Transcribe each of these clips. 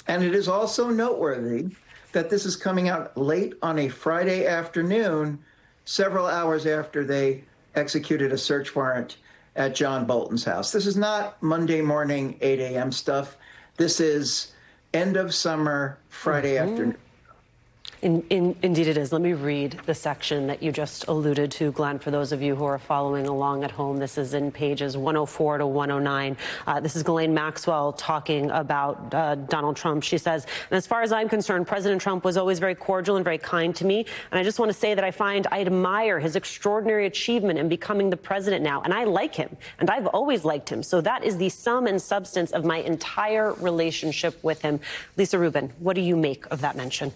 And it is also noteworthy that this is coming out late on a Friday afternoon, several hours after they executed a search warrant at John Bolton's house. This is not Monday morning, 8 a.m. stuff. This is end of summer, Friday afternoon. Indeed it is. Let me read the section that you just alluded to, Glenn, for those of you who are following along at home. This is in pages 104 to 109. This is Ghislaine Maxwell talking about Donald Trump. She says, and as far as I'm concerned, President Trump was always very cordial and very kind to me. And I just want to say that I admire his extraordinary achievement in becoming the president now. And I like him. And I've always liked him. So that is the sum and substance of my entire relationship with him. Lisa Rubin, what do you make of that mention?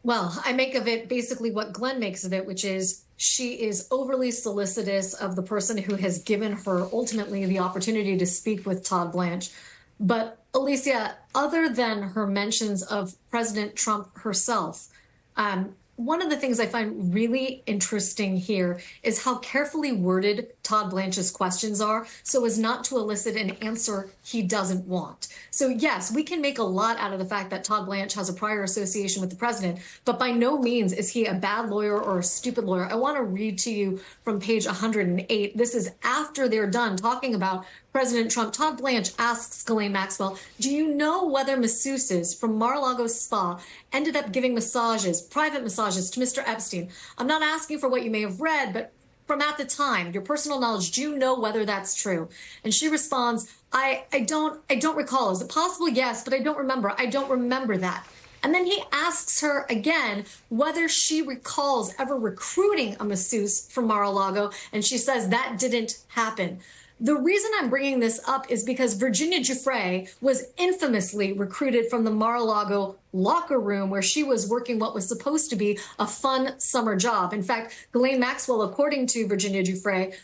Well, I make of it basically what Glenn makes of it, which is she is overly solicitous of the person who has given her ultimately the opportunity to speak with Todd Blanche. But Alicia, other than her mentions of President Trump herself, one of the things I find really interesting here is how carefully worded Todd Blanche's questions are so as not to elicit an answer he doesn't want. So yes, we can make a lot out of the fact that Todd Blanche has a prior association with the president, but by no means is he a bad lawyer or a stupid lawyer. I want to read to you from page 108. This is after they're done talking about President Trump. Todd Blanche asks Ghislaine Maxwell, do you know whether masseuses from Mar-a-Lago Spa ended up giving massages, private massages, to Mr. Epstein? I'm not asking for what you may have read, but from at the time, your personal knowledge, do you know whether that's true? And she responds, I don't recall. Is it possible? Yes, but I don't remember. I don't remember that. And then he asks her again whether she recalls ever recruiting a masseuse from Mar-a-Lago, and she says that didn't happen. The reason I'm bringing this up is because Virginia Giuffre was infamously recruited from the Mar-a-Lago locker room where she was working what was supposed to be a fun summer job. In fact, Ghislaine Maxwell, according to Virginia Giuffre,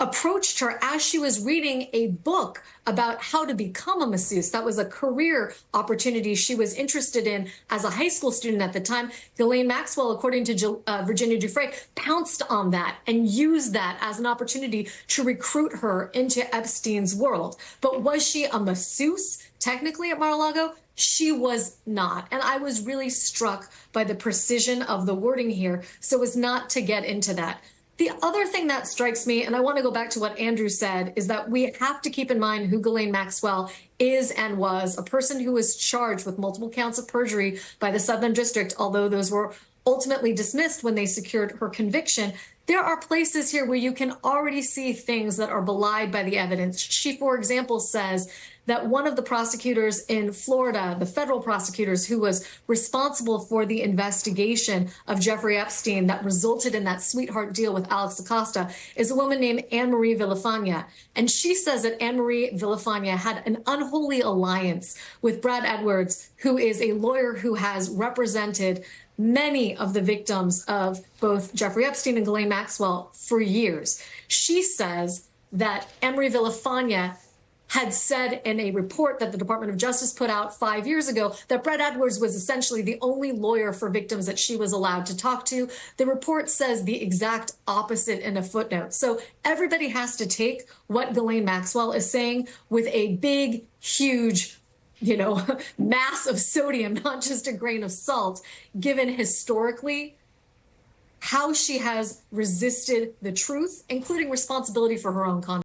approached her as she was reading a book about how to become a masseuse. That was a career opportunity she was interested in as a high school student at the time. Ghislaine Maxwell, according to Virginia Giuffre, pounced on that and used that as an opportunity to recruit her into Epstein's world. But was she a masseuse technically at Mar-a-Lago? She was not. And I was really struck by the precision of the wording here so as not to get into that. The other thing that strikes me, and I want to go back to what Andrew said, is that we have to keep in mind who Ghislaine Maxwell is and was, a person who was charged with multiple counts of perjury by the Southern District, although those were ultimately dismissed when they secured her conviction. There are places here where you can already see things that are belied by the evidence. She, for example, says that one of the prosecutors in Florida, the federal prosecutors who was responsible for the investigation of Jeffrey Epstein that resulted in that sweetheart deal with Alex Acosta, is a woman named Anne-Marie Villafana. And she says that Anne-Marie Villafana had an unholy alliance with Brad Edwards, who is a lawyer who has represented many of the victims of both Jeffrey Epstein and Ghislaine Maxwell for years. She says that Anne-Marie Villafana had said in a report that the Department of Justice put out 5 years ago that Brad Edwards was essentially the only lawyer for victims that she was allowed to talk to. The report says the exact opposite in a footnote. So everybody has to take what Ghislaine Maxwell is saying with a big, huge, mass of sodium, not just a grain of salt, given historically how she has resisted the truth, including responsibility for her own conduct.